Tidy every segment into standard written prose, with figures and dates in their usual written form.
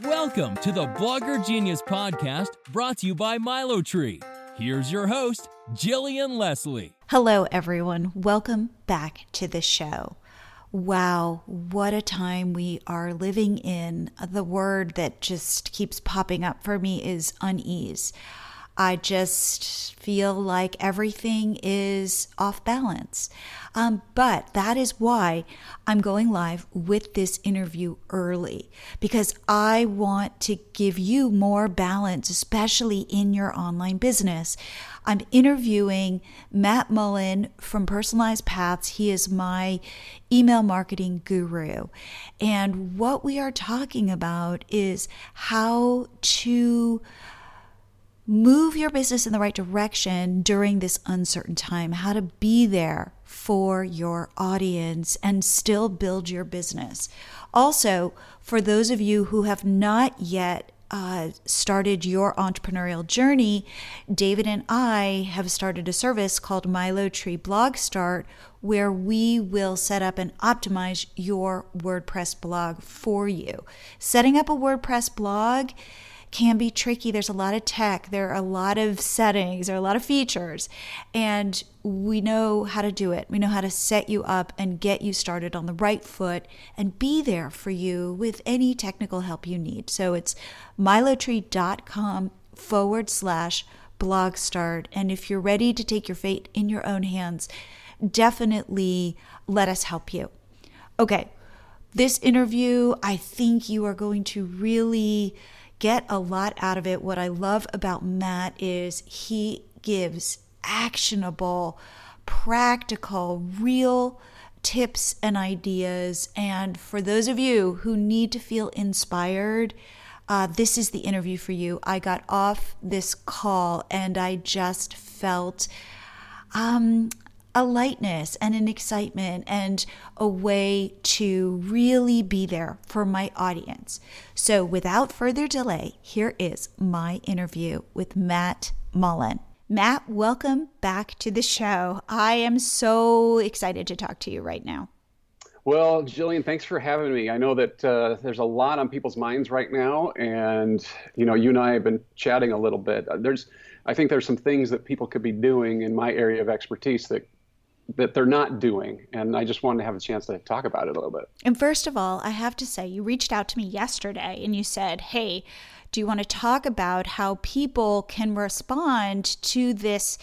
Welcome to the Blogger Genius Podcast, brought to you by MiloTree. Here's your host, Jillian Leslie. Hello, everyone. Welcome back to the show. Wow, what a time we are living in. The word that just keeps popping up for me is unease. I just feel like everything is off balance. But that is why I'm going live with this interview early, because I want to give you more balance, especially in your online business. I'm interviewing Matt Molen from Personalized Paths. He is my email marketing guru. And what we are talking about is how to move your business in the right direction during this uncertain time, how to be there for your audience and still build your business. Also, for those of you who have not yet started your entrepreneurial journey, David and I have started a service called MiloTree Blog Start, where we will set up and optimize your WordPress blog for you. Setting up a WordPress blog can be tricky. There's a lot of tech, there are a lot of settings, there are a lot of features, and we know how to do it. We know how to set you up and get you started on the right foot and be there for you with any technical help you need. So it's milotree.com/blog start. And if you're ready to take your fate in your own hands, definitely let us help you. Okay, this interview, I think you are going to really get a lot out of it. What I love about Matt is he gives actionable, practical, real tips and ideas. And for those of you who need to feel inspired, this is the interview for you. I got off this call and I just felt a lightness and an excitement and a way to really be there for my audience. So without further delay, here is my interview with Matt Molen. Matt, welcome back to the show. I am so excited to talk to you right now. Well, Jillian, thanks for having me. I know that there's a lot on people's minds right now, and you and I have been chatting a little bit. I think there's some things that people could be doing in my area of expertise that they're not doing. And I just wanted to have a chance to talk about it a little bit. And first of all, I have to say, you reached out to me yesterday and you said, hey, do you want to talk about how people can respond to this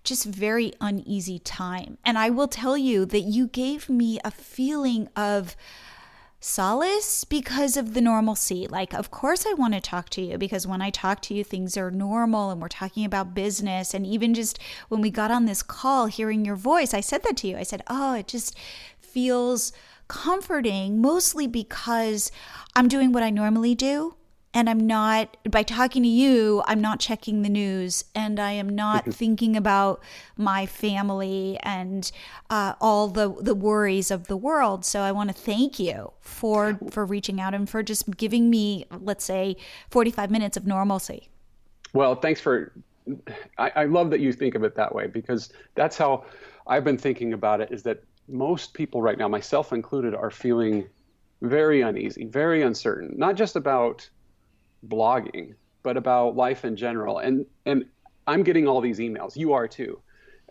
just very uneasy time? And I will tell you that you gave me a feeling of solace because of the normalcy. Like, of course I want to talk to you because when I talk to you, things are normal and we're talking about business. And even just when we got on this call, hearing your voice, I said that to you. I said, oh, it just feels comforting, mostly because I'm doing what I normally do. And I'm not, by talking to you, I'm not checking the news and I am not thinking about my family and all the worries of the world. So I want to thank you for reaching out and for just giving me, let's say, 45 minutes of normalcy. Well, thanks I love that you think of it that way, because that's how I've been thinking about it, is that most people right now, myself included, are feeling very uneasy, very uncertain, not just about blogging, but about life in general. And I'm getting all these emails. You are too.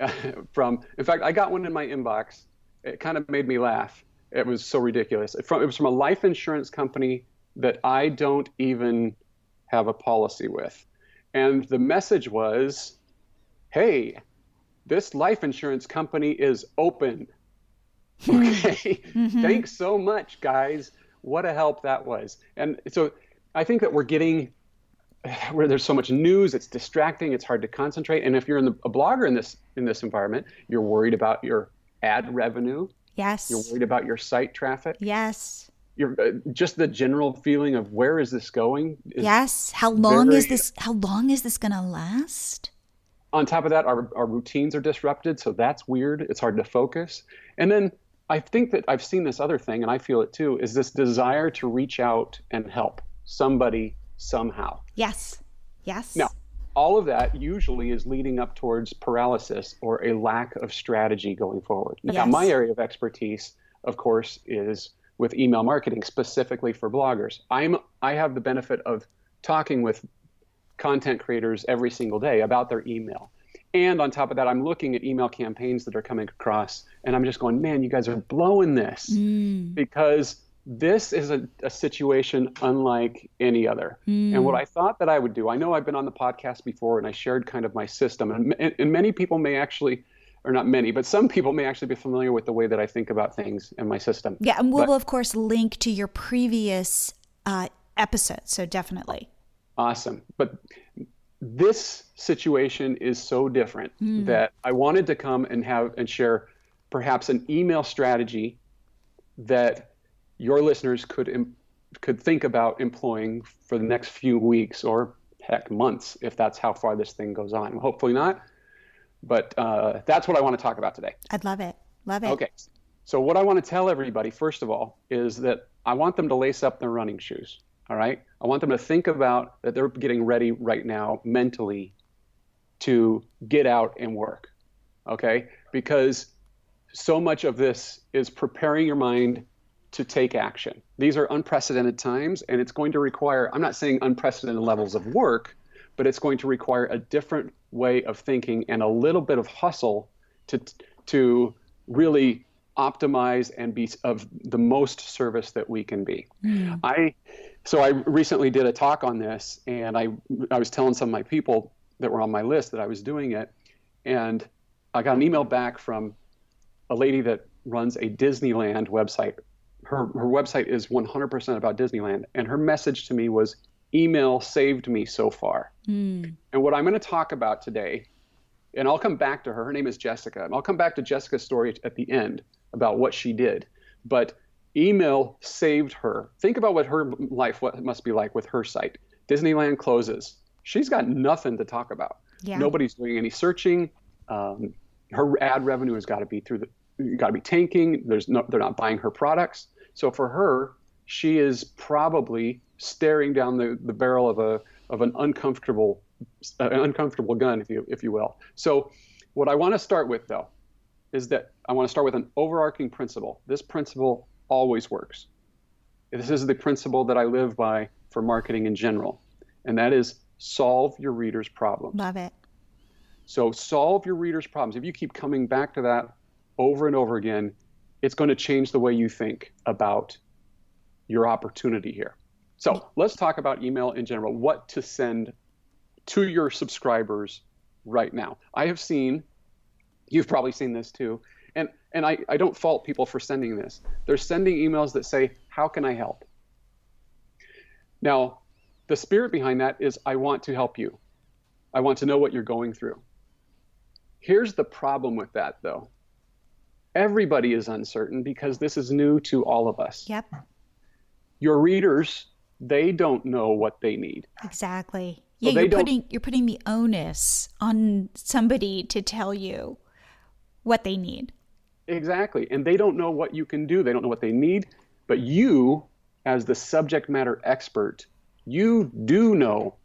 In fact, I got one in my inbox. It kind of made me laugh. It was so ridiculous. It was from a life insurance company that I don't even have a policy with. And the message was, hey, this life insurance company is open. Okay. Thanks so much, guys. What a help that was. And so I think that we're getting where there's so much news, it's distracting, it's hard to concentrate. And if you're a blogger in this environment, you're worried about your ad revenue. Yes. You're worried about your site traffic. Yes. You're just the general feeling of where is this going? Yes. How long is this going to last? On top of that, our routines are disrupted. So that's weird. It's hard to focus. And then I think that I've seen this other thing, and I feel it too, is this desire to reach out and help somebody somehow. Yes. Yes. Now, all of that usually is leading up towards paralysis or a lack of strategy going forward. Now, Yes. my area of expertise, of course, is with email marketing specifically for bloggers. I have the benefit of talking with content creators every single day about their email. And on top of that, I'm looking at email campaigns that are coming across, and I'm just going, man, you guys are blowing this, because this is a situation unlike any other. And what I thought that I would do, I know I've been on the podcast before and I shared kind of my system, and many people may actually, or not many, but some people may actually be familiar with the way that I think about things in my system. Yeah, and we'll of course link to your previous episodes, so definitely. Awesome. But this situation is so different that I wanted to come and share perhaps an email strategy that your listeners could think about employing for the next few weeks, or heck, months, if that's how far this thing goes on. Hopefully not, but that's what I want to talk about today. I'd love it. Love it. Okay. So what I want to tell everybody, first of all, is that I want them to lace up their running shoes. All right. I want them to think about that they're getting ready right now mentally to get out and work. Okay. Because so much of this is preparing your mind to take action. These are unprecedented times, and it's going to require, I'm not saying unprecedented levels of work, but it's going to require a different way of thinking and a little bit of hustle to really optimize and be of the most service that we can be. So I recently did a talk on this, and I was telling some of my people that were on my list that I was doing it, and I got an email back from a lady that runs a Disneyland website. Her website is 100% about Disneyland, and her message to me was, email saved me so far. And what I'm going to talk about today, and I'll come back to her name is Jessica, and I'll come back to Jessica's story at the end about what she did, but email saved her. Think about what her life what it must be like with her site. Disneyland closes. She's got nothing to talk about. Yeah. Nobody's doing any searching. Her ad revenue has got to be tanking. They're not buying her products. So for her, she is probably staring down the barrel of an uncomfortable gun, if you will. So what I want to start with, though, is that I want to start with an overarching principle. This principle always works. This is the principle that I live by for marketing in general, and that is solve your readers' problems. Love it. So solve your readers' problems. If you keep coming back to that over and over again, it's going to change the way you think about your opportunity here. So let's talk about email in general, what to send to your subscribers right now. I have seen, you've probably seen this too, and I don't fault people for sending this. They're sending emails that say, how can I help? Now, the spirit behind that is, I want to help you. I want to know what you're going through. Here's the problem with that, though. Everybody is uncertain because this is new to all of us. Yep. Your readers, they don't know what they need. Exactly. Yeah, you're putting the onus on somebody to tell you what they need. Exactly. And they don't know what you can do. They don't know what they need. But you, as the subject matter expert, you do know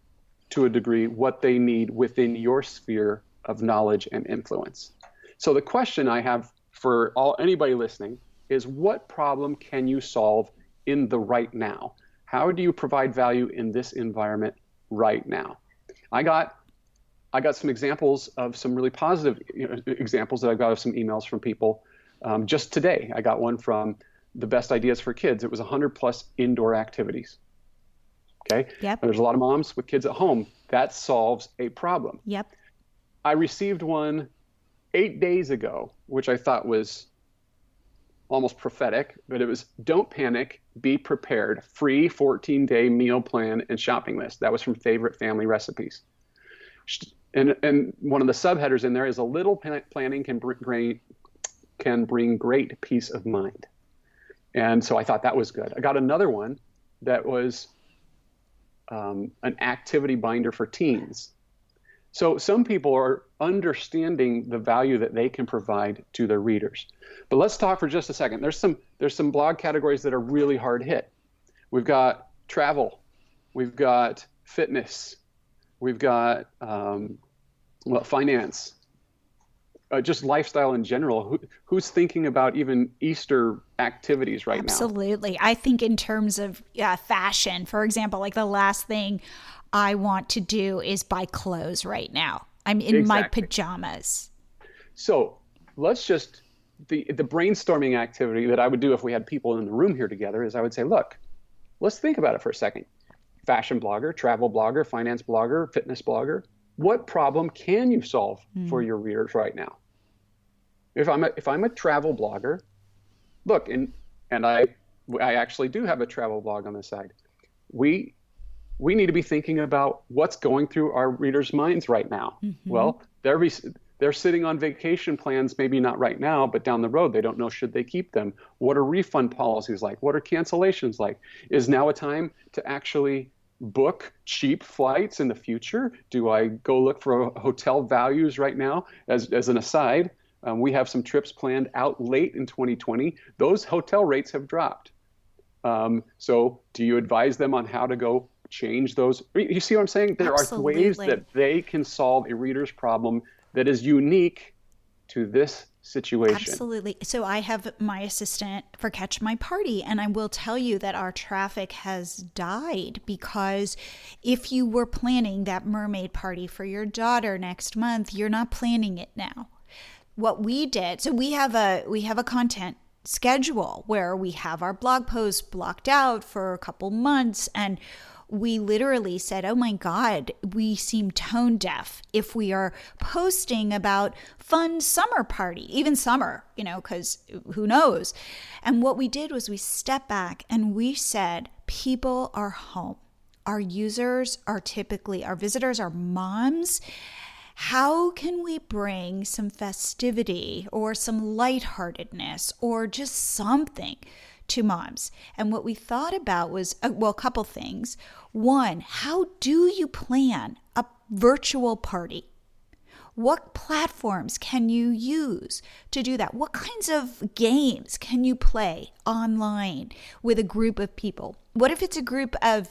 to a degree what they need within your sphere of knowledge and influence. So the question I have for anybody listening is, what problem can you solve in the right now? How do you provide value in this environment right now? I got some examples of some really positive examples that I got of some emails from people. Just today, I got one from the Best Ideas for Kids. It was 100+ indoor activities. Okay. Yep. There's a lot of moms with kids at home. That solves a problem. Yep. I received one 8 days ago, which I thought was almost prophetic, but it was, don't panic, be prepared, free 14-day meal plan and shopping list. That was from Favorite Family Recipes. And one of the subheaders in there is, a little planning can bring great peace of mind. And so I thought that was good. I got another one that was an activity binder for teens. So some people are understanding the value that they can provide to their readers. But let's talk for just a second. There's some blog categories that are really hard hit. We've got travel, we've got fitness, we've got finance, just lifestyle in general. Who's thinking about even Easter activities right now? Absolutely. I think in terms of fashion, for example, like the last thing I want to do is buy clothes right now. I'm in my pajamas. So let's just, the brainstorming activity that I would do if we had people in the room here together is I would say, look, let's think about it for a second. Fashion blogger, travel blogger, finance blogger, fitness blogger. What problem can you solve for your readers right now? If I'm a travel blogger, look, and I actually do have a travel blog on the side. We need to be thinking about what's going through our readers' minds right now. Well, they're sitting on vacation plans, maybe not right now, but down the road, they don't know should they keep them. What are refund policies like? What are cancellations like? Is now a time to actually book cheap flights in the future? Do I go look for hotel values right now? As an aside, we have some trips planned out late in 2020. Those hotel rates have dropped. So do you advise them on how to go change those? You see what I'm saying? There Absolutely. are ways that they can solve a reader's problem that is unique to this situation. Absolutely. So I have my assistant for Catch My Party, and I will tell you that our traffic has died because if you were planning that mermaid party for your daughter next month, you're not planning it now. What we did, so we have a content schedule where we have our blog posts blocked out for a couple months, and we literally said, oh my God, we seem tone deaf if we are posting about fun summer party, even summer, because who knows? And what we did was we stepped back and we said, people are home. Our users are typically, our visitors are moms. How can we bring some festivity or some lightheartedness or just something to moms? And what we thought about was, a couple things. One, how do you plan a virtual party? What platforms can you use to do that? What kinds of games can you play online with a group of people? What if it's a group of,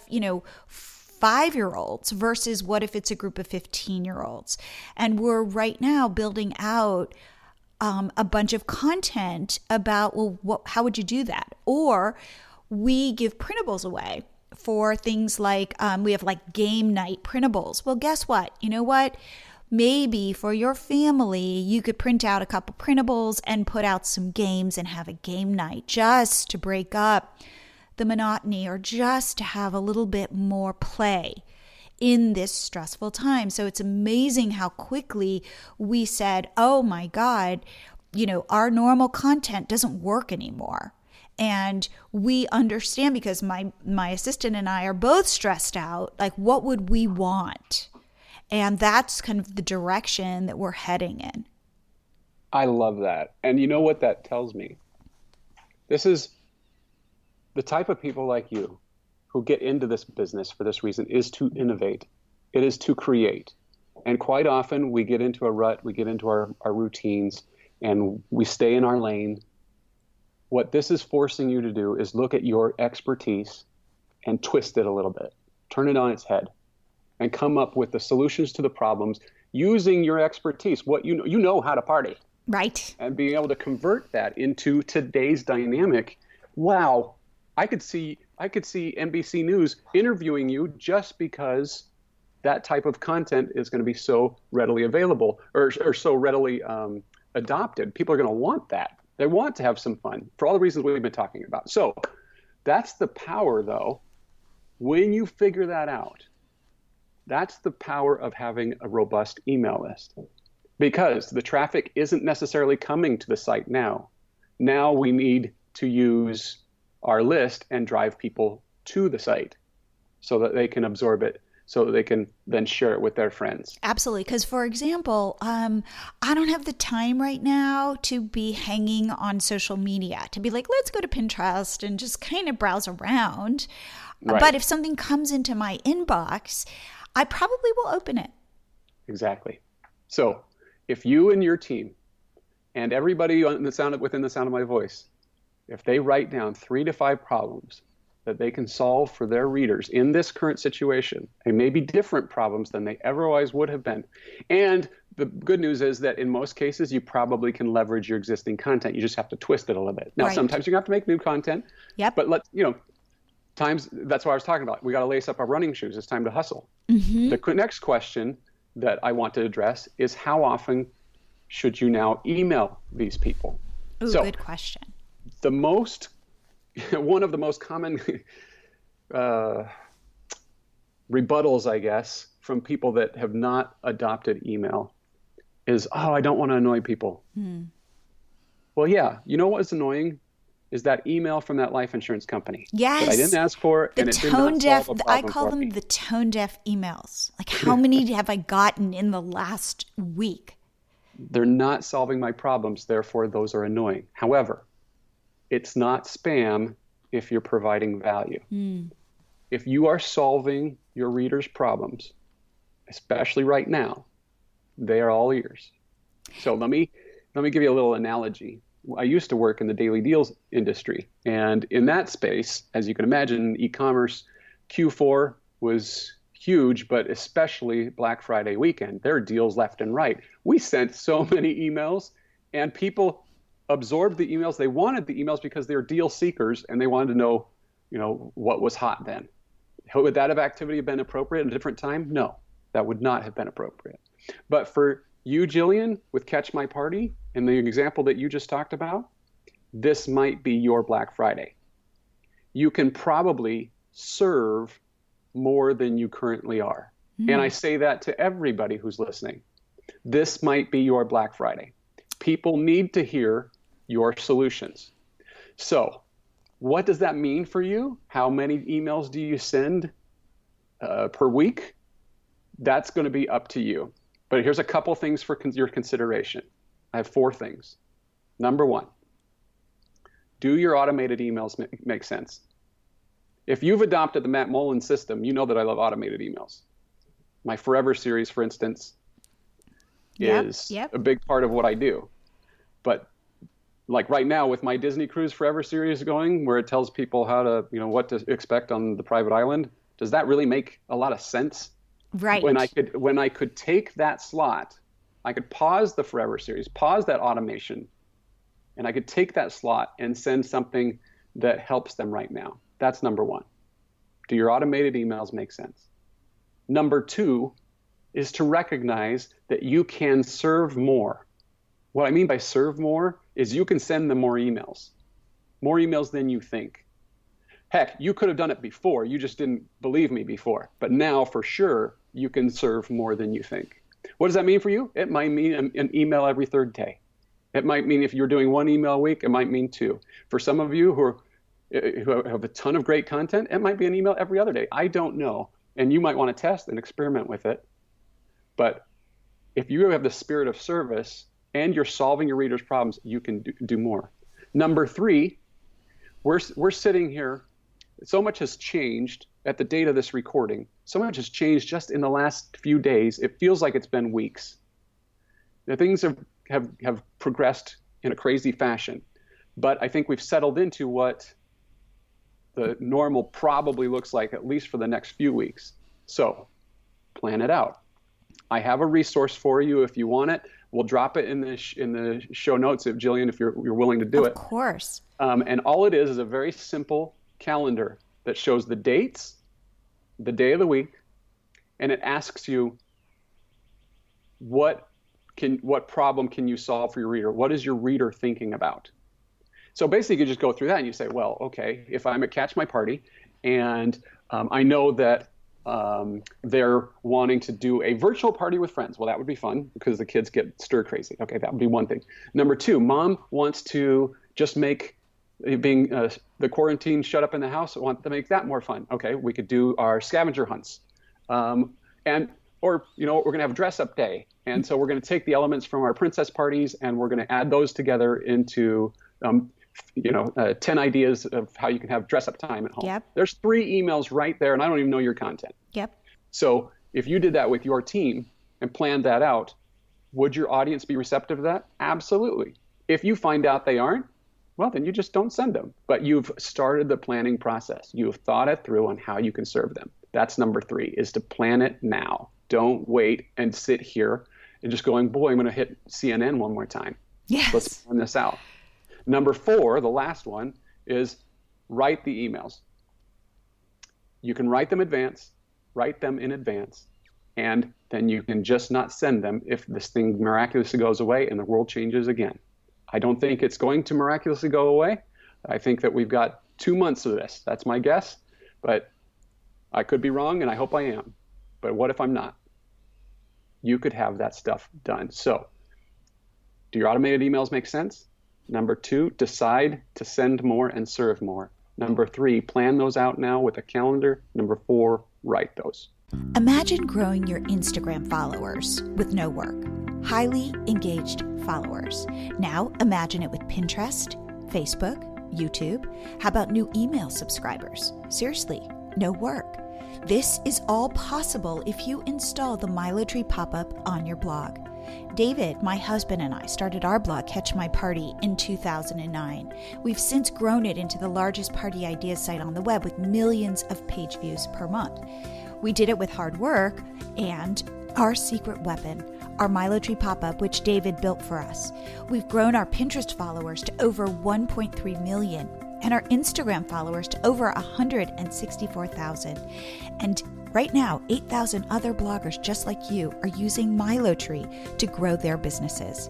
5-year-olds versus what if it's a group of 15-year-olds? And we're right now building out a bunch of content about, how would you do that? Or we give printables away for things like, we have like game night printables. Well, guess what? You know what? Maybe for your family, you could print out a couple printables and put out some games and have a game night just to break up the monotony or just to have a little bit more play in this stressful time. So it's amazing how quickly we said, oh my God, our normal content doesn't work anymore. And we understand because my assistant and I are both stressed out, like what would we want? And that's kind of the direction that we're heading in. I love that. And you know what that tells me? This is the type of people like you who get into this business for this reason is to innovate. It is to create. And quite often we get into a rut, we get into our routines, and we stay in our lane. What this is forcing you to do is look at your expertise and twist it a little bit, turn it on its head, and come up with the solutions to the problems using your expertise, what you know how to party. Right. And being able to convert that into today's dynamic. Wow. I could see NBC News interviewing you just because that type of content is going to be so readily available or so readily adopted. People are going to want that. They want to have some fun for all the reasons we've been talking about. So that's the power, though. When you figure that out, that's the power of having a robust email list, because the traffic isn't necessarily coming to the site now. Now we need to use our list and drive people to the site so that they can absorb it, so that they can then share it with their friends. Absolutely. Because, for example, I don't have the time right now to be hanging on social media, to be like, let's go to Pinterest and just kind of browse around. Right. But if something comes into my inbox, I probably will open it. Exactly. So if you and your team and everybody within the sound of my voice, if they write down 3 to 5 problems that they can solve for their readers in this current situation, and maybe different problems than they otherwise would have been. And the good news is that in most cases, you probably can leverage your existing content. You just have to twist it a little bit. Now, sometimes you're going to have to make new content. Yep. But times, that's what I was talking about. We got to lace up our running shoes. It's time to hustle. The next question that I want to address is, how often should you now email these people? Ooh, so, good question. One of the most common rebuttals, I guess, from people that have not adopted email is, I don't want to annoy people. Well, yeah, you know what's annoying is that email from that life insurance company. Yes. That I didn't ask for, and it did not solve a problem I call for them me. the tone deaf emails. Like, how many have I gotten in the last week? They're not solving my problems, therefore those are annoying. However, it's not spam if you're providing value. If you are solving your readers' problems, especially right now, they are all ears. So let me give you a little analogy. I used to work in the daily deals industry, and in that space, as you can imagine, e-commerce Q4 was huge, but especially Black Friday weekend. There are deals left and right. We sent so many emails, and people absorbed the emails. They wanted the emails because they're deal seekers, and they wanted to know, what was hot then. Would that activity have been appropriate at a different time? No, that would not have been appropriate. But for you, Jillian, with Catch My Party, and the example that you just talked about, this might be your Black Friday. You can probably serve more than you currently are. And I say that to everybody who's listening. This might be your Black Friday. People need to hear your solutions. So what does that mean for you? How many emails do you send per week? That's going to be up to you. But here's a couple things for your consideration. I have 4 things. Number 1, do your automated emails make sense? If you've adopted the Matt Molen system, you know that I love automated emails. My Forever series, for instance, is a big part of what I do. But like right now with my Disney Cruise Forever series going, where it tells people how to, what to expect on the private island, does that really make a lot of sense? Right. When I could take that slot, I could pause the Forever series, pause that automation, and I could take that slot and send something that helps them right now. That's number 1. Do your automated emails make sense? Number 2 is to recognize that you can serve more. What I mean by serve more is you can send them more emails than you think. Heck, you could have done it before. You just didn't believe me before. But now, for sure, you can serve more than you think. What does that mean for you? It might mean an email every 3rd day. It might mean, if you're doing 1 email a week, it might mean 2. For some of you who have a ton of great content, it might be an email every other day. I don't know. And you might want to test and experiment with it. But if you have the spirit of service and you're solving your readers' problems, you can do more. Number 3, we're sitting here. So much has changed at the date of this recording. So much has changed just in the last few days. It feels like it's been weeks. Things have progressed in a crazy fashion. But I think we've settled into what the normal probably looks like, at least for the next few weeks. So plan it out. I have a resource for you if you want it. We'll drop it in the show notes, if Jillian, if you're willing to do it. Of course. And all it is a very simple calendar that shows the dates, the day of the week, and it asks you what problem can you solve for your reader? What is your reader thinking about? So basically, you just go through that and you say, well, okay, if I'm at Catch My Party and I know that they're wanting to do a virtual party with friends. Well, that would be fun because the kids get stir crazy. Okay, that would be one thing. Number 2, Mom wants to just make being the quarantine shut up in the house, want to make that more fun. Okay, we could do our scavenger hunts. Or we're going to have a dress up day. And so we're going to take the elements from our princess parties and we're going to add those together into 10 ideas of how you can have dress up time at home. Yep. There's 3 emails right there, and I don't even know your content. Yep. So if you did that with your team and planned that out, would your audience be receptive to that? Absolutely. If you find out they aren't, well, then you just don't send them. But you've started the planning process. You've thought it through on how you can serve them. That's number 3, is to plan it now. Don't wait and sit here and just going, boy, I'm going to hit CNN one more time. Yes. Let's plan this out. Number 4, the last one, is write the emails. You can write them in advance, and then you can just not send them if this thing miraculously goes away and the world changes again. I don't think it's going to miraculously go away. I think that we've got 2 months of this. That's my guess, but I could be wrong, and I hope I am. But what if I'm not? You could have that stuff done. So, do your automated emails make sense? Number 2, decide to send more and serve more. Number 3, plan those out now with a calendar. Number 4, write those. Imagine growing your Instagram followers with no work. Highly engaged followers. Now imagine it with Pinterest, Facebook, YouTube. How about new email subscribers? Seriously, no work. This is all possible if you install the MiloTree pop-up on your blog. David, my husband, and I started our blog, Catch My Party, in 2009. We've since grown it into the largest party ideas site on the web with millions of page views per month. We did it with hard work and our secret weapon, our MiloTree pop-up, which David built for us. We've grown our Pinterest followers to over 1.3 million and our Instagram followers to over 164,000. And right now, 8,000 other bloggers just like you are using MiloTree to grow their businesses.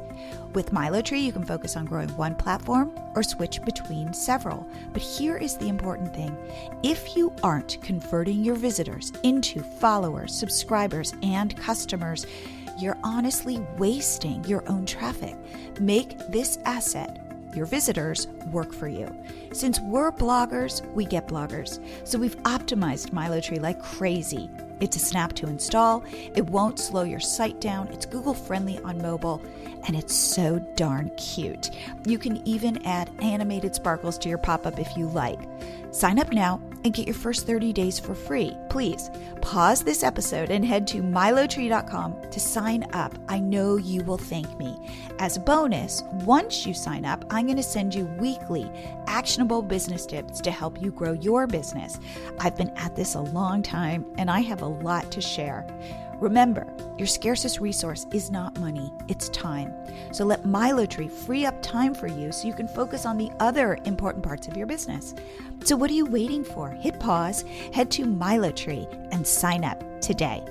With MiloTree, you can focus on growing one platform or switch between several. But here is the important thing. If you aren't converting your visitors into followers, subscribers, and customers, you're honestly wasting your own traffic. Make this asset, your visitors, work for you. Since we're bloggers, we get bloggers. So we've optimized MiloTree like crazy. It's a snap to install. It won't slow your site down. It's Google friendly on mobile, and it's so darn cute. You can even add animated sparkles to your pop-up if you like. Sign up now and get your first 30 days for free. Please pause this episode and head to MiloTree.com to sign up. I know you will thank me. As a bonus, once you sign up, I'm going to send you weekly actionable business tips to help you grow your business. I've been at this a long time and I have a lot to share. Remember, your scarcest resource is not money, it's time. So let MiloTree free up time for you so you can focus on the other important parts of your business. So what are you waiting for? Hit pause, head to MiloTree, and sign up today.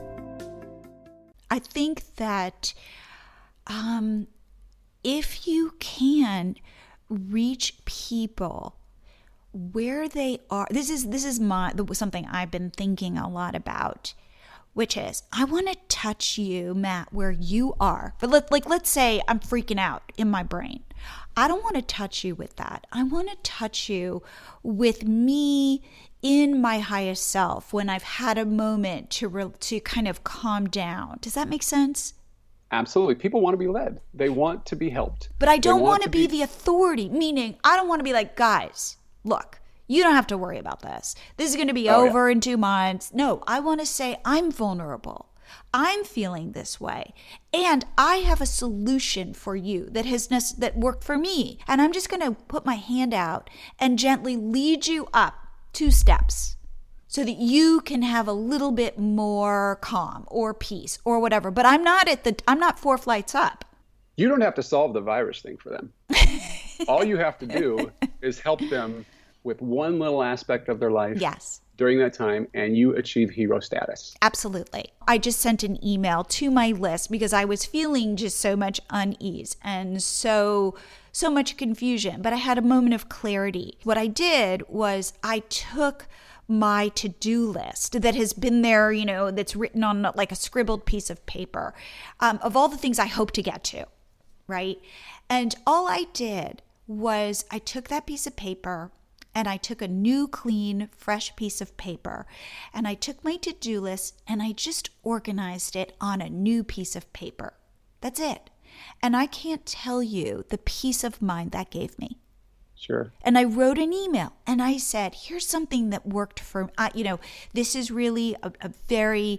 I think that if you can reach people where they are, this is something I've been thinking a lot about, which is, I want to touch you, Matt, where you are. But let's say I'm freaking out in my brain. I don't want to touch you with that. I want to touch you with me in my highest self when I've had a moment to kind of calm down. Does that make sense? Absolutely. People want to be led. They want to be helped. But I don't want to be the authority, meaning I don't want to be like, guys, look, you don't have to worry about this. This is going to be over in 2 months. No, I want to say I'm vulnerable. I'm feeling this way. And I have a solution for you that worked for me. And I'm just going to put my hand out and gently lead you up 2 steps so that you can have a little bit more calm or peace or whatever. But I'm not 4 flights up. You don't have to solve the virus thing for them. All you have to do is help them with one little aspect of their life during that time, and you achieve hero status. Absolutely. I just sent an email to my list because I was feeling just so much unease and so much confusion, but I had a moment of clarity. What I did was I took my to-do list that has been there, that's written on like a scribbled piece of paper, of all the things I hope to get to, right? And all I did was I took that piece of paper and I took a new, clean, fresh piece of paper, and I took my to-do list and I just organized it on a new piece of paper. That's it. And I can't tell you the peace of mind that gave me. Sure. And I wrote an email and I said, here's something that worked for, this is really a very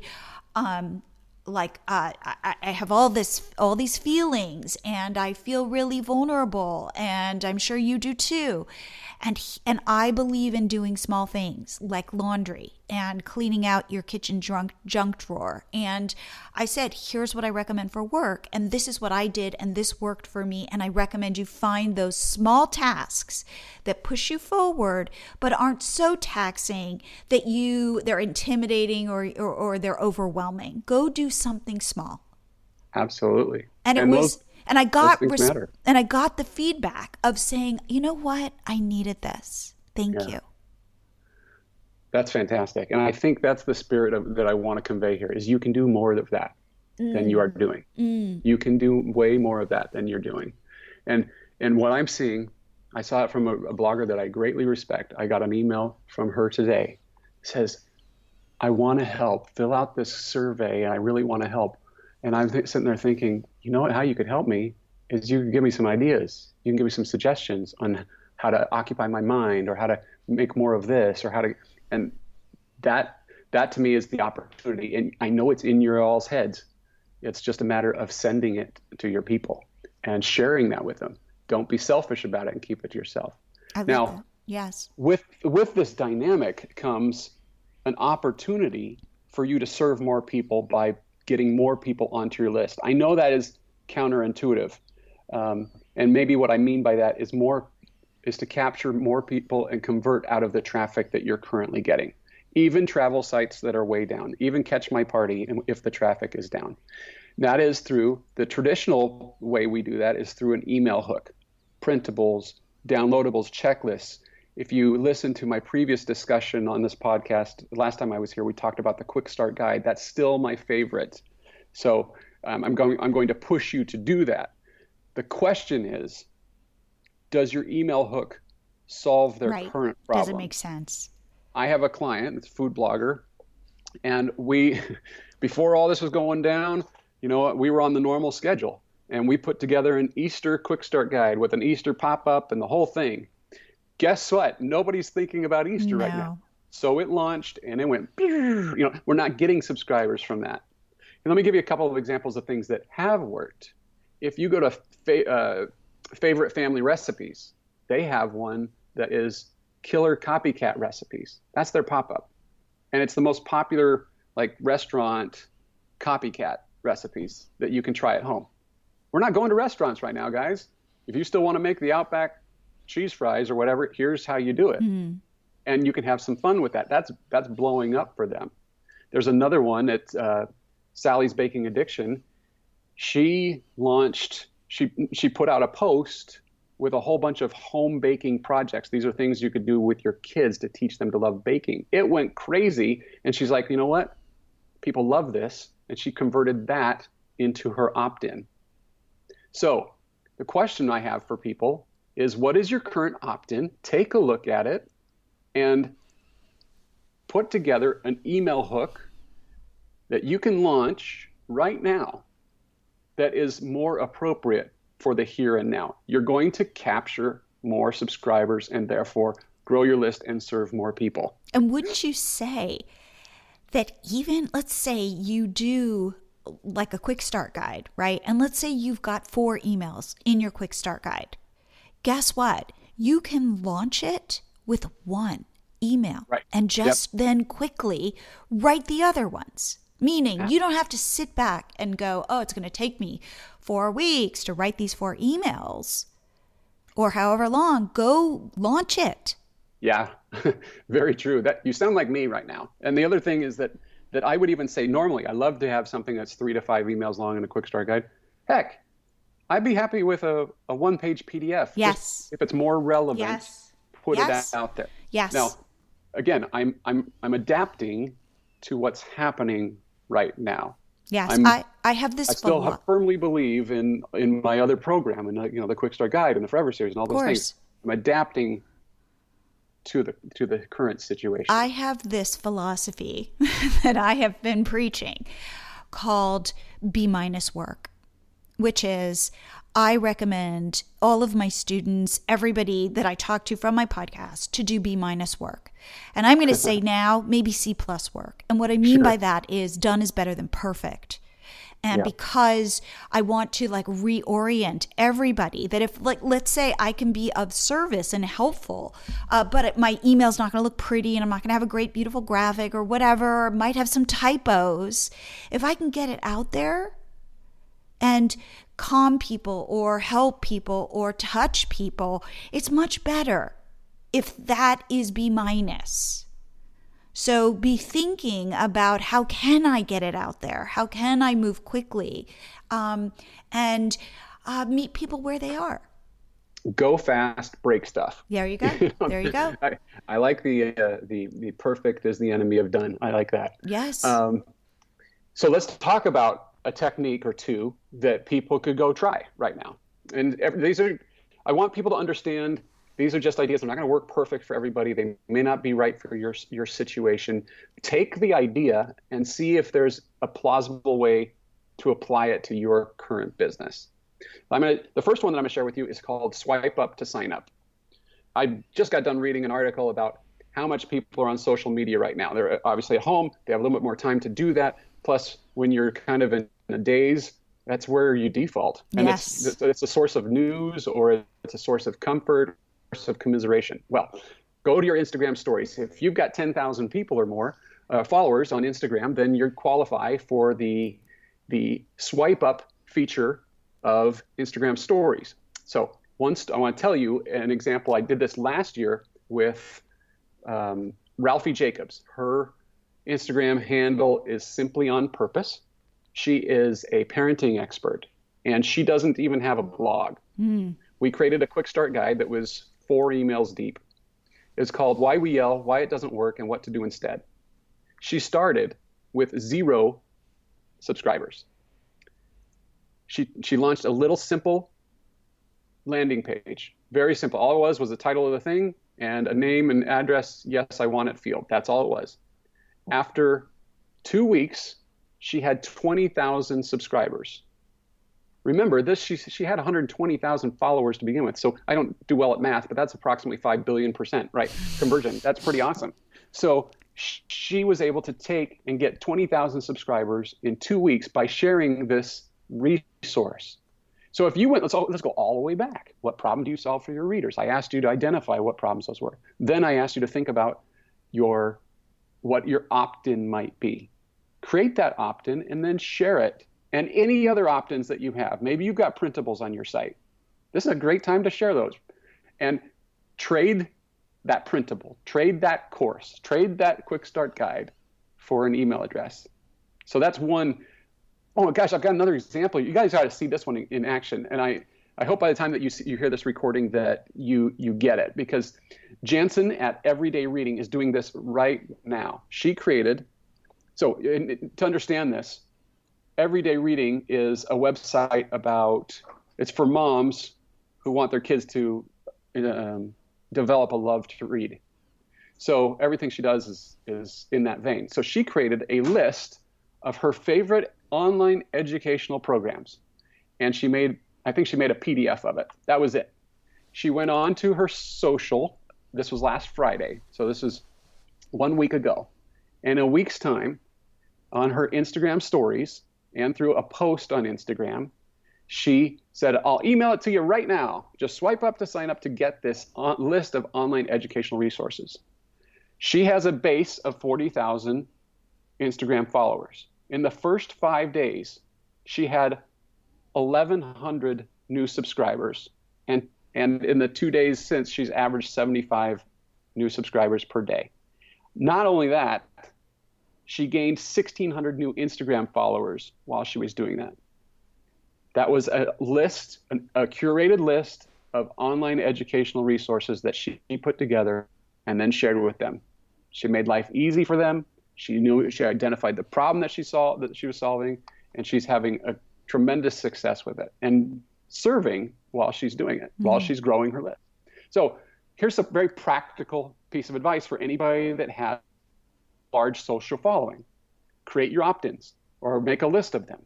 I have all these feelings, and I feel really vulnerable, and I'm sure you do too. And I believe in doing small things like laundry and cleaning out your kitchen junk drawer. And I said, here's what I recommend for work, and this is what I did, and this worked for me. And I recommend you find those small tasks that push you forward, but aren't so taxing that they're intimidating or they're overwhelming. Go do something small. Absolutely. And I got the feedback of saying, you know what? I needed this. Thank you. That's fantastic. And I think that's the spirit that I want to convey here is you can do more of that than you are doing. You can do way more of that than you're doing. And what I'm seeing, I saw it from a blogger that I greatly respect. I got an email from her today. It says, I want to help. Fill out this survey. And I really want to help. And I'm sitting there thinking, you know what, how you could help me is you can give me some ideas. You can give me some suggestions on how to occupy my mind or how to make more of this or how to, and that to me is the opportunity. And I know it's in your all's heads. It's just a matter of sending it to your people and sharing that with them. Don't be selfish about it and keep it to yourself. I love that. Yes. With this dynamic comes an opportunity for you to serve more people by getting more people onto your list. I know that is counterintuitive. And maybe what I mean by that is to capture more people and convert out of the traffic that you're currently getting. Even travel sites that are way down, even Catch My Party if the traffic is down. That is through the traditional way we do that is through an email hook, printables, downloadables, checklists. If you listen to my previous discussion on this podcast, last time I was here, we talked about the Quick Start Guide. That's still my favorite. So I'm going to push you to do that. The question is, does your email hook solve their current problem? Does it make sense? I have a client, it's a food blogger, and we, before all this was going down, you know what, we were on the normal schedule, and we put together an Easter Quick Start Guide with an Easter pop-up and the whole thing. Guess what? Nobody's thinking about Easter right now. So it launched and it went, we're not getting subscribers from that. And let me give you a couple of examples of things that have worked. If you go to Favorite Family Recipes, they have one that is Killer Copycat Recipes. That's their pop-up. And it's the most popular restaurant copycat recipes that you can try at home. We're not going to restaurants right now, guys. If you still want to make the Outback cheese fries or whatever, here's how you do it. And you can have some fun with that. That's blowing up for them. There's another one at Sally's Baking Addiction. She put out a post with a whole bunch of home baking projects. These are things you could do with your kids to teach them to love baking. It went crazy. And she's like, you know what? People love this. And she converted that into her opt-in. So the question I have for people is, what is your current opt-in? Take a look at it and put together an email hook that you can launch right now that is more appropriate for the here and now. You're going to capture more subscribers and therefore grow your list and serve more people. And wouldn't you say that even, let's say you do like a quick start guide, right? And let's say you've got 4 emails in your quick start guide. Guess what? You can launch it with 1 email and just then quickly write the other ones. Meaning you don't have to sit back and go, oh, it's going to take me 4 weeks to write these 4 emails or however long. Go launch it. Yeah, very true. That you sound like me right now. And the other thing is that I would even say normally I love to have something that's 3 to 5 emails long in a quick start guide. Heck, I'd be happy with a 1-page PDF. Yes. Just if it's more relevant, put it out there. Yes. Now, again, I'm adapting to what's happening right now. Yes, I have this. I still firmly believe in my other program and the Quick Start Guide and the Forever Series and all those things. I'm adapting to the current situation. I have this philosophy that I have been preaching called B-work, which is I recommend all of my students, everybody that I talk to from my podcast, to do B- work. And I'm going to say now maybe C+ work. And what I mean by that is done is better than perfect. And because I want to like reorient everybody, that if, like, let's say I can be of service and helpful, but my email's not going to look pretty and I'm not going to have a great, beautiful graphic or whatever, or might have some typos. If I can get it out there and calm people or help people or touch people, it's much better if that is B minus. So be thinking about, how can I get it out there? How can I move quickly and meet people where they are? Go fast, break stuff. There you go. There you go. I like the perfect is the enemy of done. I like that. Yes. So let's talk about a technique or two that people could go try right now. And I want people to understand, these are just ideas. They're not going to work perfect for everybody. They may not be right for your situation. Take the idea and see if there's a plausible way to apply it to your current business. The first one that I'm going to share with you is called swipe up to sign up. I just got done reading an article about how much people are on social media right now. They're obviously at home. They have a little bit more time to do that. Plus, when you're kind of in a daze, that's where you default. And yes. It's a source of news, or it's a source of comfort, of commiseration. Well, go to your Instagram stories. If you've got 10,000 people or more followers on Instagram, then you qualify for the swipe up feature of Instagram stories. So I want to tell you an example. I did this last year with Ralphie Jacobs. Her Instagram handle is Simply on Purpose. She is a parenting expert, and she doesn't even have a blog. We created a quick start guide that was 4 emails deep. It's called Why We Yell, Why It Doesn't Work, and What to Do Instead. She started with 0 subscribers. She launched a little simple landing page. Very simple. All it was the title of the thing and a name and address, yes, I want it field. That's all it was. After 2 weeks, she had 20,000 subscribers. Remember, she had 120,000 followers to begin with. So I don't do well at math, but that's approximately 5 billion%, right? Conversion. That's pretty awesome. So she was able to take and get 20,000 subscribers in 2 weeks by sharing this resource. So if you went, let's go all the way back. What problem do you solve for your readers? I asked you to identify what problems those were. Then I asked you to think about what your opt-in might be. Create that opt-in and then share it. And any other opt-ins that you have. Maybe you've got printables on your site. This is a great time to share those. And trade that printable, trade that course, trade that quick start guide for an email address. So that's one. Oh my gosh, I've got another example. You guys got to see this one in action. And I hope by the time that you hear this recording that you get it, because Jansen at Everyday Reading is doing this right now. She created, to understand this, Everyday Reading is a website it's for moms who want their kids to develop a love to read. So everything she does is in that vein. So she created a list of her favorite online educational programs. And I think she made a PDF of it. That was it. She went on to her social. This was last Friday. So this is 1 week ago. In a week's time, on her Instagram stories, and through a post on Instagram, she said, I'll email it to you right now. Just swipe up to sign up to get this list of online educational resources. She has a base of 40,000 Instagram followers. In the first 5 days, she had 1,100 new subscribers. And in the 2 days since, she's averaged 75 new subscribers per day. Not only that, she gained 1,600 new Instagram followers while she was doing that. That was a curated list of online educational resources that she put together and then shared with them. She made life easy for them. She identified the problem that she was solving, and she's having a tremendous success with it and serving while she's doing it, while she's growing her list. So here's a very practical piece of advice for anybody that has large social following. Create your opt-ins or make a list of them.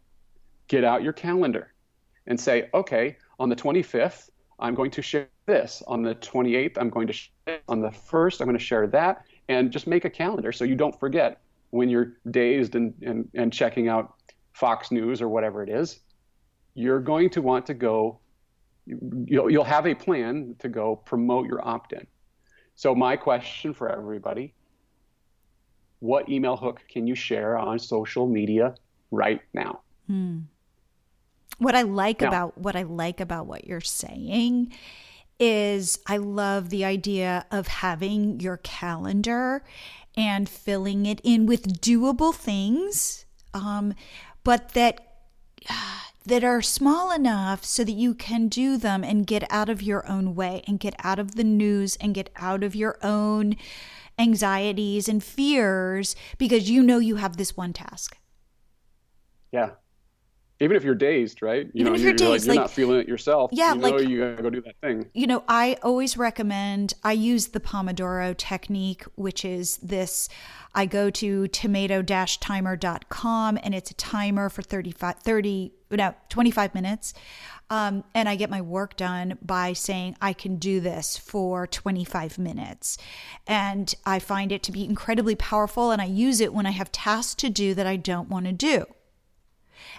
Get out your calendar and say, okay, on the 25th, I'm going to share this. On the 28th, I'm going to share this. On the 1st, I'm going to share that. And just make a calendar so you don't forget when you're dazed and checking out Fox News or whatever it is, you're going to want to go, you'll have a plan to go promote your opt-in. So my question for everybody, what email hook can you share on social media right now? What I like about what you're saying is I love the idea of having your calendar and filling it in with doable things, but that are small enough so that you can do them and get out of your own way and get out of the news and get out of your own anxieties and fears, because you have this one task. Yeah. Even if you're dazed, right? Even if you're dazed, you're not feeling it yourself. Yeah, you gotta go do that thing. I always recommend, I use the Pomodoro technique, which is this. I go to tomato-timer.com and it's a timer for 25 minutes. And I get my work done by saying I can do this for 25 minutes. And I find it to be incredibly powerful, and I use it when I have tasks to do that I don't want to do.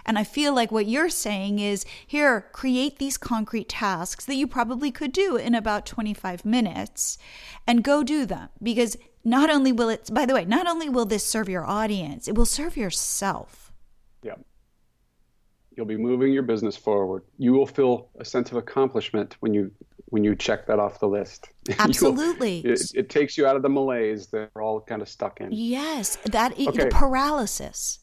And I feel like what you're saying is, here, create these concrete tasks that you probably could do in about 25 minutes and go do them. Because not only will this serve your audience, it will serve yourself. Yeah. You'll be moving your business forward. You will feel a sense of accomplishment when you check that off the list. Absolutely. It takes you out of the malaise that we're all kind of stuck in. Yes, the paralysis.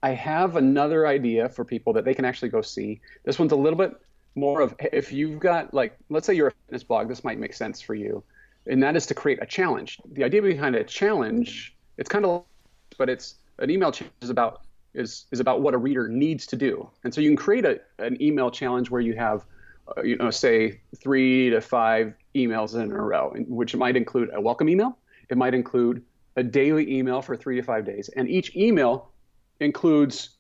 I have another idea for people that they can actually go see. This one's a little bit more of, if you've got, let's say you're a fitness blog, this might make sense for you. And that is to create a challenge. The idea behind a challenge, it's kind of, but it's an email challenge is about what a reader needs to do. And so you can create an email challenge where you have, say 3 to 5 emails in a row, which might include a welcome email. It might include a daily email for 3 to 5 days. And each email includes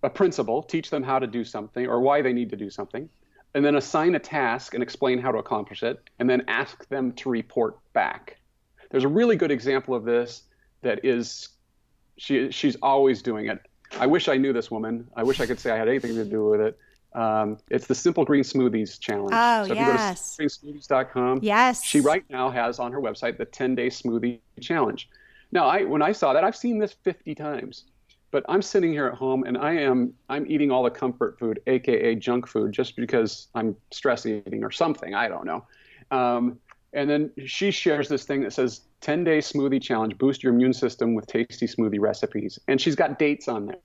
a principle, teach them how to do something or why they need to do something, and then assign a task and explain how to accomplish it, and then ask them to report back. There's a really good example of this that is, she's always doing it. I wish I knew this woman. I wish I could say I had anything to do with it. It's the Simple Green Smoothies Challenge. Oh, so if yes. you go to simplegreensmoothies.com, yes. She right now has on her website the 10-day smoothie challenge. Now, when I saw that, I've seen this 50 times. But I'm sitting here at home and I'm eating all the comfort food, AKA junk food, just because I'm stress eating or something. I don't know. And then she shares this thing that says 10-day smoothie challenge, boost your immune system with tasty smoothie recipes. And she's got dates on there.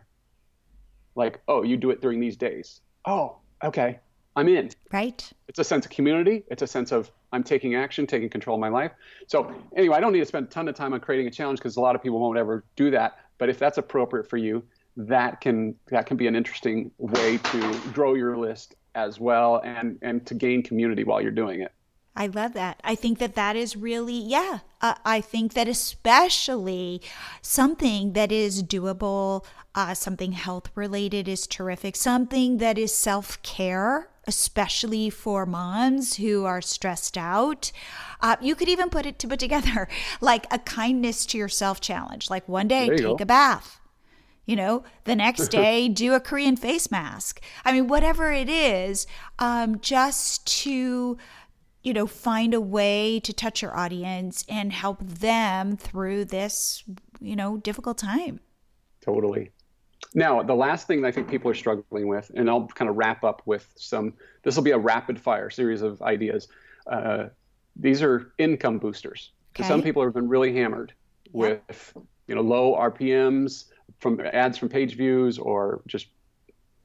Like, oh, you do it during these days. Oh, okay. I'm in. Right. It's a sense of community. It's a sense of I'm taking action, taking control of my life. So anyway, I don't need to spend a ton of time on creating a challenge because a lot of people won't ever do that. But if that's appropriate for you, that can be an interesting way to grow your list as well and to gain community while you're doing it. I love that. I think that is really, I think that especially something that is doable, something health related is terrific. Something that is self-care, especially for moms who are stressed out. You could even put together like a kindness to yourself challenge. Like one day, take a bath. The next day, do a Korean face mask. I mean, whatever it is, just to find a way to touch your audience and help them through this, difficult time. Totally. Now, the last thing that I think people are struggling with, and I'll kind of wrap up with this will be a rapid fire series of ideas. These are income boosters. Okay. Some people have been really hammered with, low RPMs from ads from page views or just,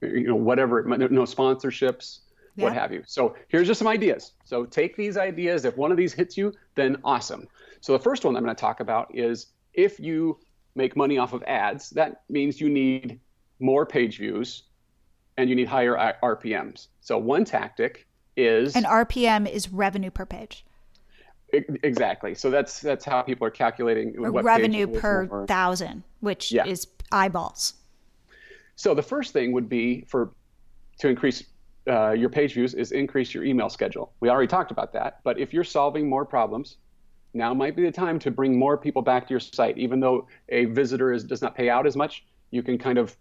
whatever, no sponsorships. What have you. So here's just some ideas. So take these ideas. If one of these hits you, then awesome. So the first one I'm going to talk about is if you make money off of ads, that means you need more page views and you need higher RPMs. So one tactic is... And RPM is revenue per page. Exactly. So that's how people are calculating what revenue per 1,000, which is eyeballs. So the first thing would be to increase your page views is increase your email schedule. We already talked about that, but if you're solving more problems, now might be the time to bring more people back to your site. Even though a visitor does not pay out as much, you can kind of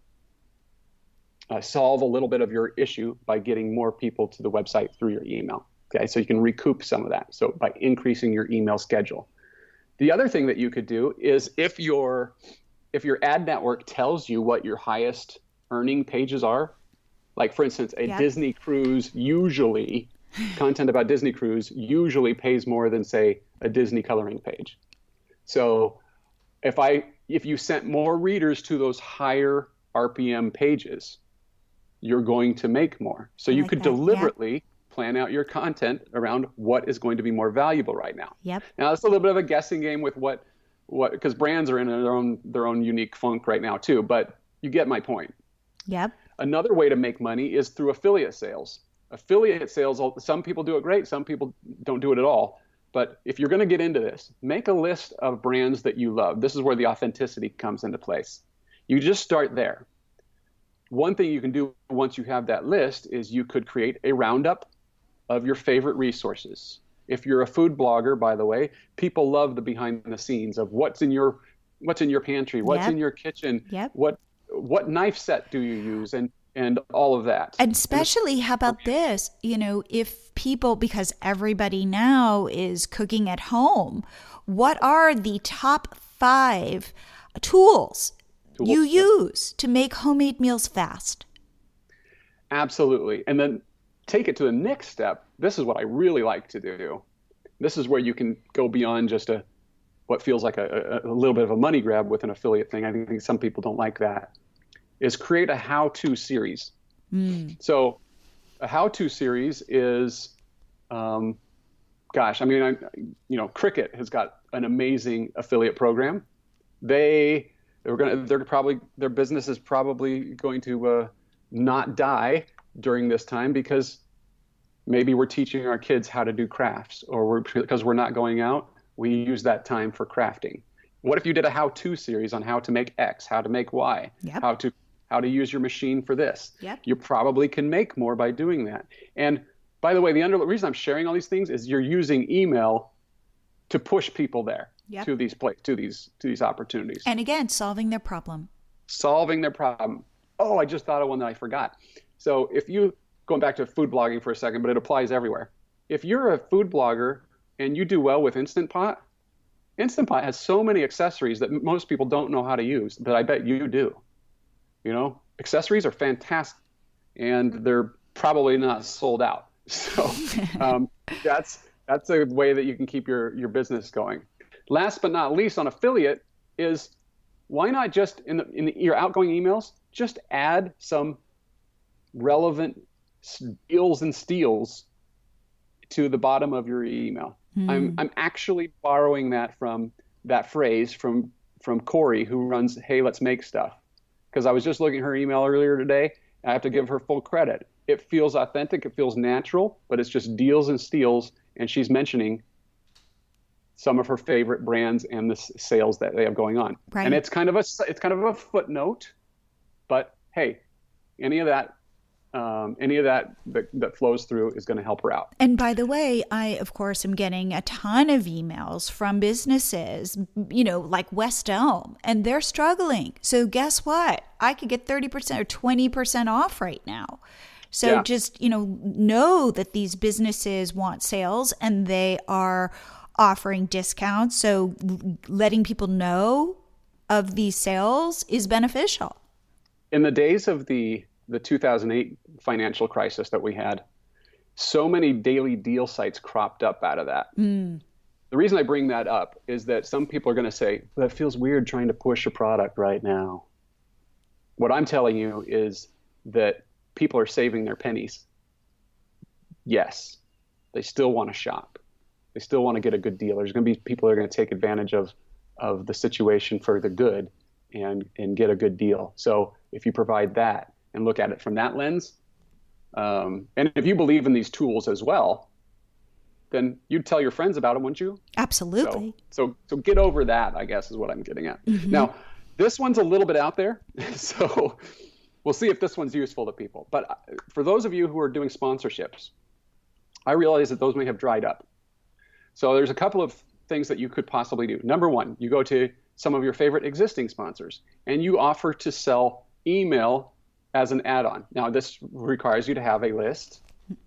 solve a little bit of your issue by getting more people to the website through your email. Okay, so you can recoup some of that. So by increasing your email schedule. The other thing that you could do is if your ad network tells you what your highest earning pages are, like for instance, a Disney cruise usually, content about Disney cruise usually pays more than say a Disney coloring page. So if you sent more readers to those higher RPM pages, you're going to make more. So you could deliberately plan out your content around what is going to be more valuable right now. Yep. Now it's a little bit of a guessing game with what because brands are in their own unique funk right now too, but you get my point. Yep. Another way to make money is through affiliate sales. Affiliate sales, some people do it great, some people don't do it at all. But if you're going to get into this, make a list of brands that you love. This is where the authenticity comes into place. You just start there. One thing you can do once you have that list is you could create a roundup of your favorite resources. If you're a food blogger, by the way, people love the behind the scenes of what's in your pantry, what's in your kitchen, what knife set do you use, and all of that. And especially, how about this? If people, because everybody now is cooking at home, what are the top 5 tools you use to make homemade meals fast? Absolutely. And then take it to the next step. This is what I really like to do. This is where you can go beyond just what feels like a little bit of a money grab with an affiliate thing. I think some people don't like that. Is create a how-to series. So a how-to series is, Cricut has got an amazing affiliate program. Their business is probably going to not die during this time because maybe we're teaching our kids how to do crafts, or because we're not going out, we use that time for crafting. What if you did a how-to series on how to make X, how to make Y, how to use your machine for this? You probably can make more by doing that. And by the way, the reason I'm sharing all these things is you're using email to push people there to these opportunities. And again, solving their problem. Oh, I just thought of one that I forgot. So going back to food blogging for a second, but it applies everywhere. If you're a food blogger and you do well with Instant Pot has so many accessories that most people don't know how to use, but I bet you do. Accessories are fantastic, and they're probably not sold out. So that's a way that you can keep your business going. Last but not least, on affiliate is why not just in your outgoing emails, just add some relevant deals and steals to the bottom of your email. I'm actually borrowing that phrase from Corey, who runs Hey Let's Make Stuff. Because I was just looking at her email earlier today, and I have to give her full credit. It feels authentic, it feels natural, but it's just deals and steals, and she's mentioning some of her favorite brands and the sales that they have going on. Right. And it's kind of a footnote, but hey, any of that flows through is going to help her out. And by the way, I, of course, am getting a ton of emails from businesses, like West Elm, and they're struggling. So guess what? I could get 30% or 20% off right now. So just, know that these businesses want sales and they are offering discounts. So letting people know of these sales is beneficial. In the days of the 2008 financial crisis that we had, so many daily deal sites cropped up out of that. The reason I bring that up is that some people are going to say, that feels weird trying to push a product right now. What I'm telling you is that people are saving their pennies. Yes, they still want to shop. They still want to get a good deal. There's going to be people that are going to take advantage of the situation for the good and get a good deal. So if you provide that, and look at it from that lens. And if you believe in these tools as well, then you'd tell your friends about them, wouldn't you? Absolutely. So get over that, I guess, is what I'm getting at. Now, this one's a little bit out there, so we'll see if this one's useful to people. But for those of you who are doing sponsorships, I realize that those may have dried up. So there's a couple of things that you could possibly do. Number one, you go to some of your favorite existing sponsors, and you offer to sell email as an add-on. Now, this requires you to have a list,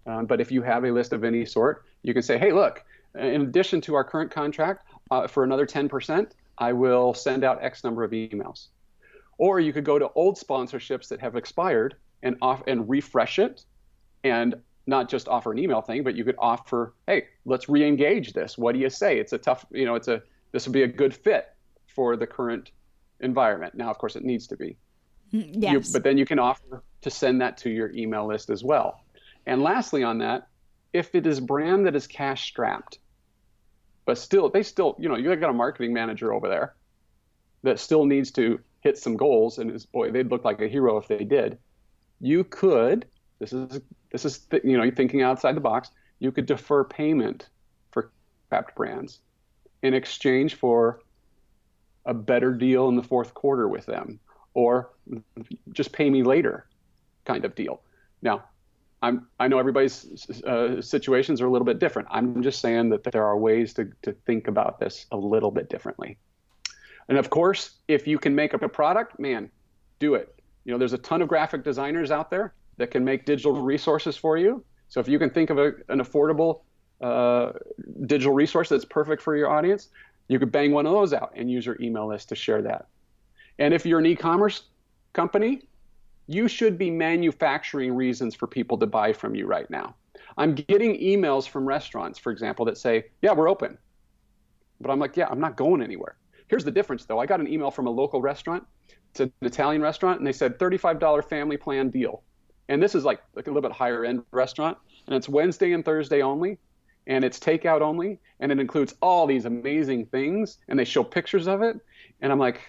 but if you have a list of any sort, you can say, hey, look, in addition to our current contract, for another 10%, I will send out X number of emails. Or you could go to old sponsorships that have expired and refresh it, and not just offer an email thing, but you could offer, hey, let's re-engage this. What do you say? It's a tough, this would be a good fit for the current environment. Now, of course, it needs to be. Yes. But then you can offer to send that to your email list as well. And lastly on that, if it is brand that is cash strapped, but still, you got a marketing manager over there that still needs to hit some goals, and boy, they'd look like a hero if they did. You could, this is you're thinking outside the box, you could defer payment for strapped brands in exchange for a better deal in the fourth quarter with them, or just pay me later kind of deal. Now, I know everybody's situations are a little bit different. I'm just saying that there are ways to think about this a little bit differently. And of course, if you can make up a product, man, do it. There's a ton of graphic designers out there that can make digital resources for you. So if you can think of an affordable digital resource that's perfect for your audience, you could bang one of those out and use your email list to share that. And if you're an e-commerce company, you should be manufacturing reasons for people to buy from you right now. I'm getting emails from restaurants, for example, that say, yeah, we're open. But I'm like, yeah, I'm not going anywhere. Here's the difference, though. I got an email from a local restaurant. It's an Italian restaurant, and they said $35 family plan deal. And this is like a little bit higher end restaurant, and it's Wednesday and Thursday only, and it's takeout only, and it includes all these amazing things, and they show pictures of it. And I'm like,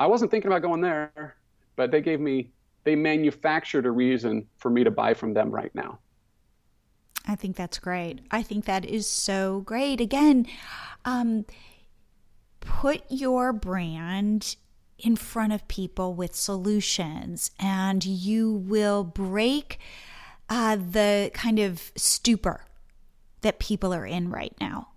I wasn't thinking about going there. But they manufactured a reason for me to buy from them right now. I think that's great. I think that is so great. Again, put your brand in front of people with solutions, and you will break the kind of stupor that people are in right now.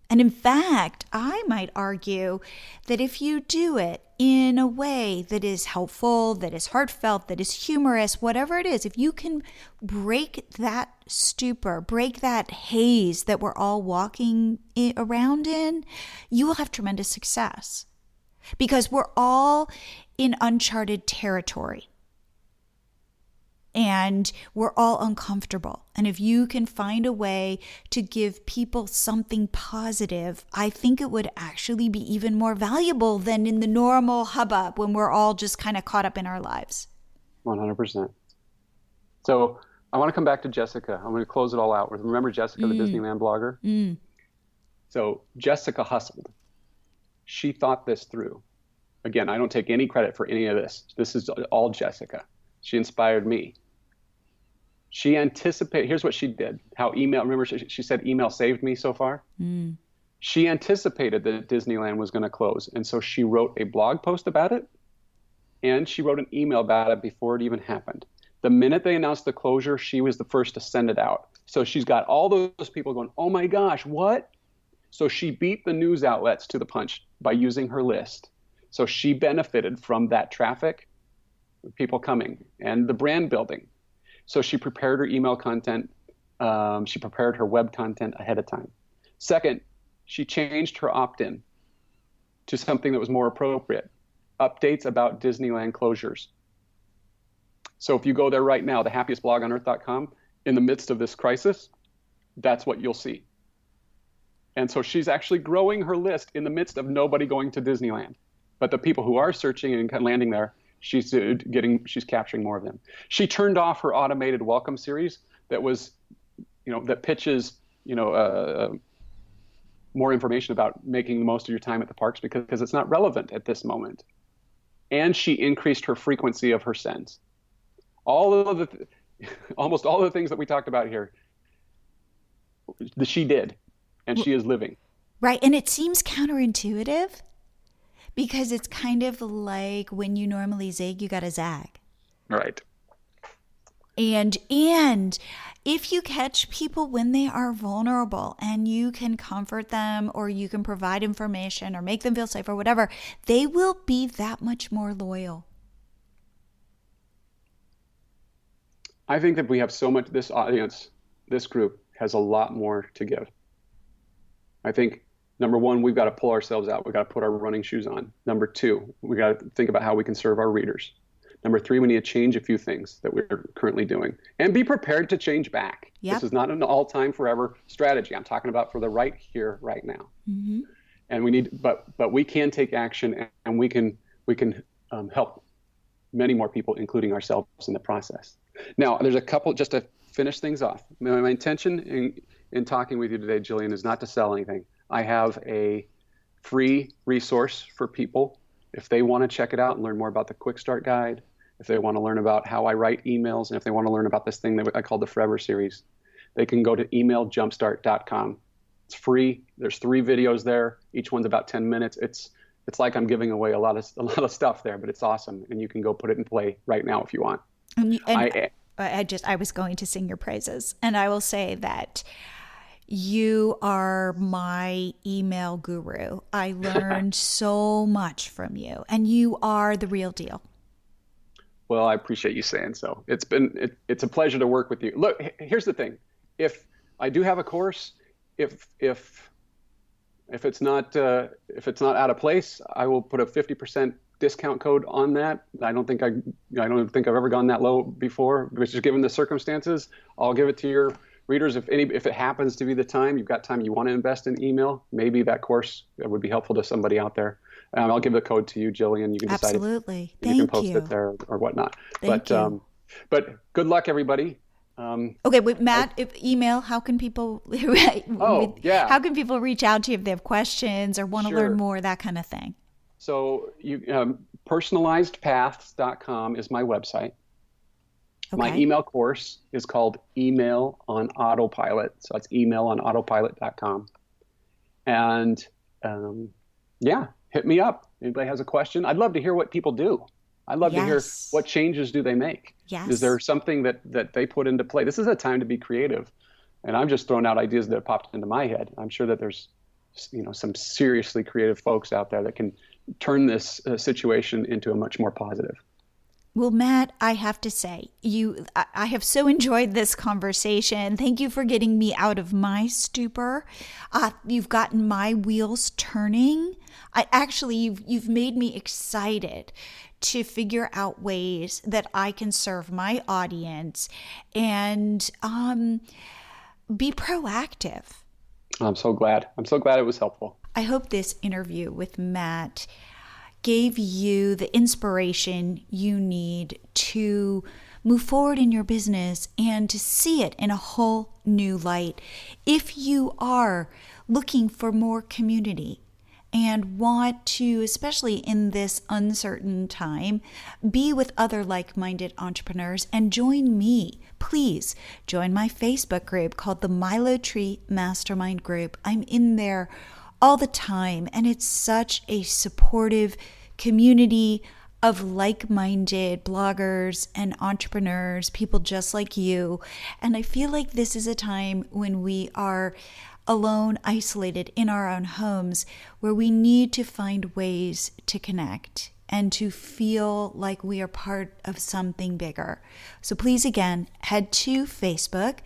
And in fact, I might argue that if you do it in a way that is helpful, that is heartfelt, that is humorous, whatever it is, if you can break that stupor, break that haze that we're all walking around in, you will have tremendous success. Because we're all in uncharted territory. And we're all uncomfortable. And if you can find a way to give people something positive, I think it would actually be even more valuable than in the normal hubbub when we're all just kind of caught up in our lives. 100%. So I want to come back to Jessica. I'm going to close it all out. Remember Jessica, the Disneyland blogger? So Jessica hustled. She thought this through. Again, I don't take any credit for any of this. This is all Jessica. She inspired me. She anticipated, here's what she did. Remember she said email saved me so far? She anticipated that Disneyland was going to close. And so she wrote a blog post about it, and she wrote an email about it before it even happened. The minute they announced the closure, she was the first to send it out. So she's got all those people going, oh my gosh, what? So she beat the news outlets to the punch by using her list. So she benefited from that traffic, people coming, and the brand building. So she prepared her email content. She prepared her web content ahead of time. Second, she changed her opt-in to something that was more appropriate. Updates about Disneyland closures. So if you go there right now, thehappiestblogonearth.com, in the midst of this crisis, that's what you'll see. And so she's actually growing her list in the midst of nobody going to Disneyland. But the people who are searching and landing there, she's capturing more of them. She turned off her automated welcome series that was, that pitches, more information about making the most of your time at the parks because it's not relevant at this moment. And she increased her frequency of her sends. Almost all of the things that we talked about here, she did, and she is living. Right, and it seems counterintuitive. Because it's kind of like when you normally zig, you got to zag. Right. And if you catch people when they are vulnerable and you can comfort them or you can provide information or make them feel safe or whatever, they will be that much more loyal. I think that we have so much, this audience, this group has a lot more to give. I think, number one, we've got to pull ourselves out. We've got to put our running shoes on. Number two, we got to think about how we can serve our readers. Number three, we need to change a few things that we're currently doing and be prepared to change back. Yep. This is not an all-time forever strategy. I'm talking about for the right here, right now. Mm-hmm. And we need, but we can take action, and we can help many more people, including ourselves, in the process. Now, there's a couple, just to finish things off. My intention in talking with you today, Jillian, is not to sell anything. I have a free resource for people if they want to check it out and learn more about the Quick Start Guide, if they want to learn about how I write emails, and if they want to learn about this thing that I call the Forever Series, they can go to emailjumpstart.com. It's free. There's 3 videos there. Each one's about 10 minutes. It's like I'm giving away a lot of stuff there, but it's awesome, and you can go put it in play right now if you want. I was going to sing your praises, and I will say that you are my email guru. I learned so much from you, and you are the real deal. Well, I appreciate you saying so. It's a pleasure to work with you. Look, here's the thing. If I do have a course, if it's not out of place, I will put a 50% discount code on that. I don't think I've ever gone that low before, which is given the circumstances. I'll give it to your readers. If it happens to be the time, you've got time, you want to invest in email, maybe that course would be helpful to somebody out there. I'll give the code to you, Jillian. You can decide. Absolutely. If you can post it there or whatnot. Thank you. But good luck, everybody. Okay, wait, Matt, email, how can people how can people reach out to you if they have questions or want to learn more, that kind of thing? So personalizedpaths.com is my website. Okay. My email course is called Email on Autopilot. So it's emailonAutopilot.com. And hit me up. Anybody has a question? I'd love to hear what people do. I'd love to hear what changes do they make. Yes. Is there something that they put into play? This is a time to be creative. And I'm just throwing out ideas that have popped into my head. I'm sure that there's some seriously creative folks out there that can turn this situation into a much more positive. Well, Matt, I have to say, I have so enjoyed this conversation. Thank you for getting me out of my stupor. You've gotten my wheels turning. You've made me excited to figure out ways that I can serve my audience and be proactive. I'm so glad. It was helpful. I hope this interview with Matt gave you the inspiration you need to move forward in your business and to see it in a whole new light. If you are looking for more community and want to, especially in this uncertain time, be with other like-minded entrepreneurs and join me, please join my Facebook group called the MiloTree Mastermind Group. I'm in there all the time, and it's such a supportive community of like-minded bloggers and entrepreneurs, people just like you. And I feel like this is a time when we are alone, isolated in our own homes, where we need to find ways to connect and to feel like we are part of something bigger. So please, again, head to Facebook,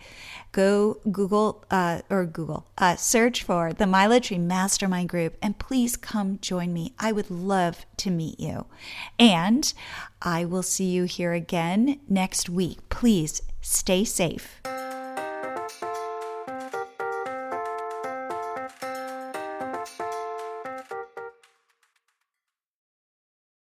go search for the MiloTree Mastermind Group, and please come join me. I would love to meet you. And I will see you here again next week. Please stay safe.